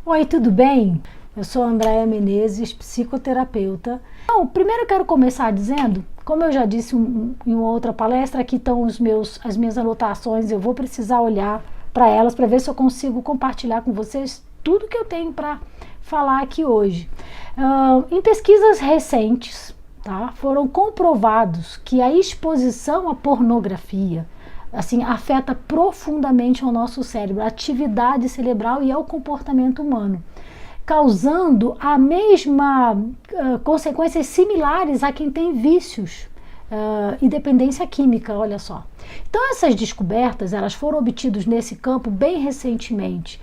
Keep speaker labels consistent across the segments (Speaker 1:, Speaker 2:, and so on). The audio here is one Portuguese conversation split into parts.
Speaker 1: Oi, tudo bem? Eu sou a Andréia Menezes, psicoterapeuta. Então, primeiro eu quero começar dizendo, como eu já disse em uma outra palestra, aqui estão as minhas anotações, eu vou precisar olhar para elas para ver se eu consigo compartilhar com vocês tudo que eu tenho para falar aqui hoje. Em pesquisas recentes, tá, foram comprovados que a exposição à pornografia assim, afeta profundamente ao nosso cérebro, a atividade cerebral e ao comportamento humano, causando a mesma consequências similares a quem tem vícios e dependência química, olha só. Então essas descobertas, elas foram obtidas nesse campo bem recentemente,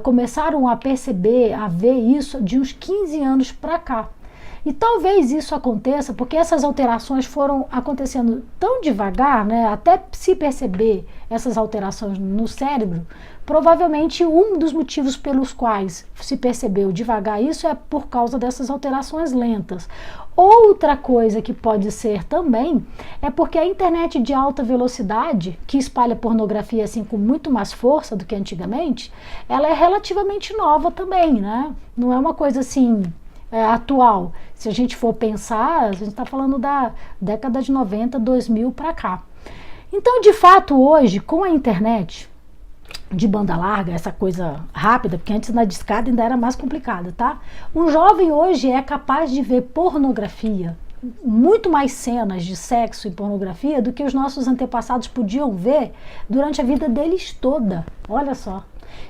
Speaker 1: começaram a perceber, a ver isso de uns 15 anos para cá. E talvez isso aconteça porque essas alterações foram acontecendo tão devagar, né, até se perceber essas alterações no cérebro, provavelmente um dos motivos pelos quais se percebeu devagar isso é por causa dessas alterações lentas. Outra coisa que pode ser também é porque a internet de alta velocidade, que espalha pornografia assim com muito mais força do que antigamente, ela é relativamente nova também, né? Não é uma coisa assim atual. Se a gente for pensar, a gente está falando da década de 90, 2000 para cá. Então, de fato, hoje, com a internet de banda larga, essa coisa rápida, porque antes na discada ainda era mais complicada, tá? Um jovem hoje é capaz de ver pornografia, muito mais cenas de sexo e pornografia do que os nossos antepassados podiam ver durante a vida deles toda. Olha só.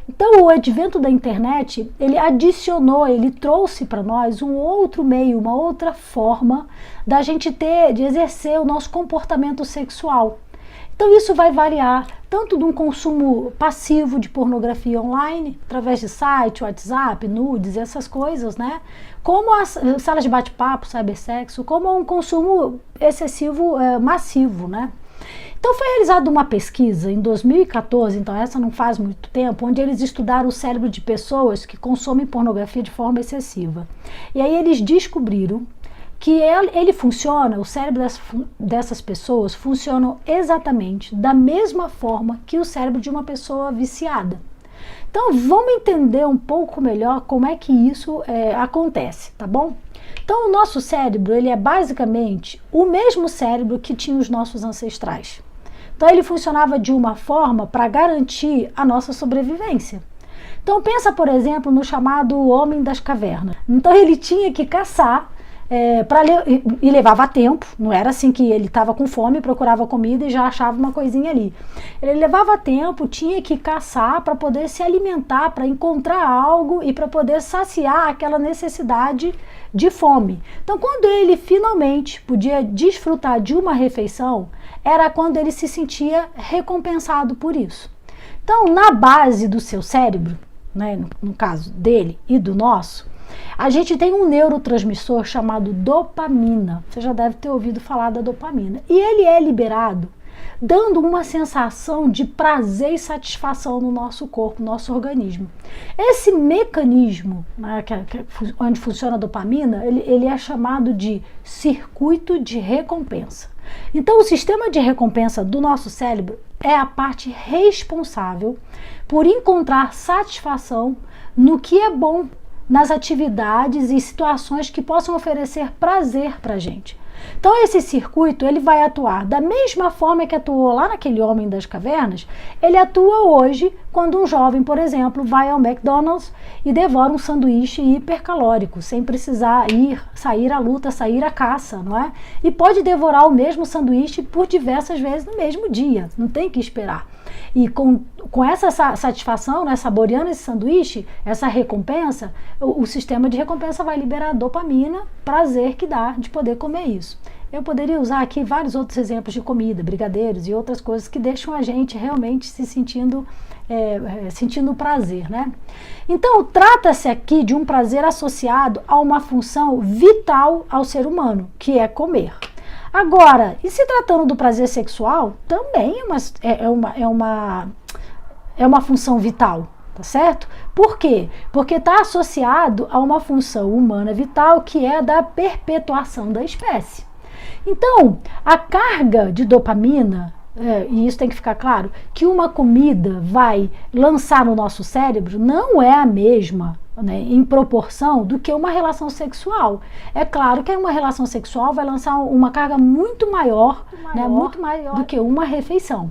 Speaker 1: Então o advento da internet, ele adicionou, ele trouxe para nós um outro meio, uma outra forma da gente de exercer o nosso comportamento sexual. Então isso vai variar tanto de um consumo passivo de pornografia online, através de site, WhatsApp, nudes, essas coisas, né? Como as salas de bate-papo, cybersexo, como um consumo excessivo, massivo, né? Então foi realizada uma pesquisa em 2014, então essa não faz muito tempo, onde eles estudaram o cérebro de pessoas que consomem pornografia de forma excessiva. E aí eles descobriram que ele funciona, o cérebro dessas pessoas funciona exatamente da mesma forma que o cérebro de uma pessoa viciada. Então vamos entender um pouco melhor como é que isso acontece, tá bom? Então o nosso cérebro, ele é basicamente o mesmo cérebro que tinha os nossos ancestrais. Então ele funcionava de uma forma para garantir a nossa sobrevivência. Então pensa, por exemplo, no chamado homem das cavernas. Então ele tinha que caçar e levava tempo, não era assim que ele estava com fome, procurava comida e já achava uma coisinha ali. Ele levava tempo, tinha que caçar para poder se alimentar, para encontrar algo e para poder saciar aquela necessidade de fome. Então quando ele finalmente podia desfrutar de uma refeição, era quando ele se sentia recompensado por isso. Então na base do seu cérebro, né, no caso dele e do nosso, a gente tem um neurotransmissor chamado dopamina. Você já deve ter ouvido falar da dopamina. E ele é liberado dando uma sensação de prazer e satisfação no nosso corpo, no nosso organismo. Esse mecanismo, né, onde funciona a dopamina, ele é chamado de circuito de recompensa. Então, o sistema de recompensa do nosso cérebro é a parte responsável por encontrar satisfação no que é bom, nas atividades e situações que possam oferecer prazer para a gente. Então esse circuito, ele vai atuar da mesma forma que atuou lá naquele homem das cavernas, ele atua hoje quando um jovem, por exemplo, vai ao McDonald's e devora um sanduíche hipercalórico, sem precisar sair à luta, sair à caça, não é? E pode devorar o mesmo sanduíche por diversas vezes no mesmo dia, não tem que esperar. E com essa satisfação, né, saboreando esse sanduíche, essa recompensa, o sistema de recompensa vai liberar dopamina, prazer que dá de poder comer isso. Eu poderia usar aqui vários outros exemplos de comida, brigadeiros e outras coisas que deixam a gente realmente se sentindo prazer, né? Então, trata-se aqui de um prazer associado a uma função vital ao ser humano, que é comer. Agora, e se tratando do prazer sexual, também é uma função vital, tá certo? Por quê? Porque está associado a uma função humana vital que é a da perpetuação da espécie. Então, a carga de dopamina, e isso tem que ficar claro, que uma comida vai lançar no nosso cérebro não é a mesma né, em proporção do que uma relação sexual. É claro que uma relação sexual vai lançar uma carga muito maior, né, muito maior do que uma refeição.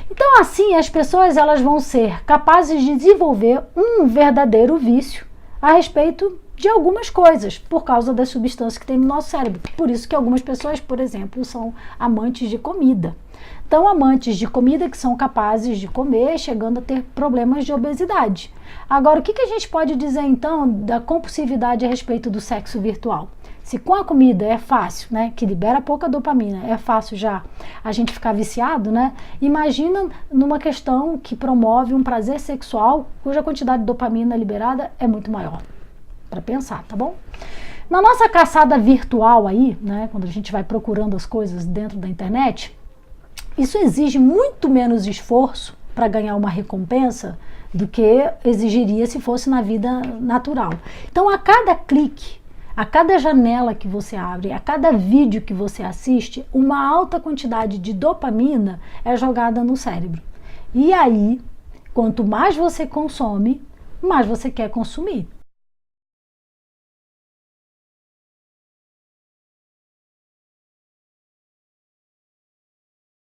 Speaker 1: Então, assim, as pessoas elas vão ser capazes de desenvolver um verdadeiro vício a respeito de algumas coisas, por causa das substâncias que tem no nosso cérebro. Por isso que algumas pessoas, por exemplo, são amantes de comida. Então, amantes de comida que são capazes de comer, chegando a ter problemas de obesidade. Agora, o que a gente pode dizer, então, da compulsividade a respeito do sexo virtual? Se com a comida é fácil, né, que libera pouca dopamina, é fácil já a gente ficar viciado, né? Imagina numa questão que promove um prazer sexual cuja quantidade de dopamina liberada é muito maior. Para pensar, tá bom? Na nossa caçada virtual aí, né, quando a gente vai procurando as coisas dentro da internet, isso exige muito menos esforço para ganhar uma recompensa do que exigiria se fosse na vida natural. Então, a cada clique, a cada janela que você abre, a cada vídeo que você assiste, uma alta quantidade de dopamina é jogada no cérebro. E aí, quanto mais você consome, mais você quer consumir.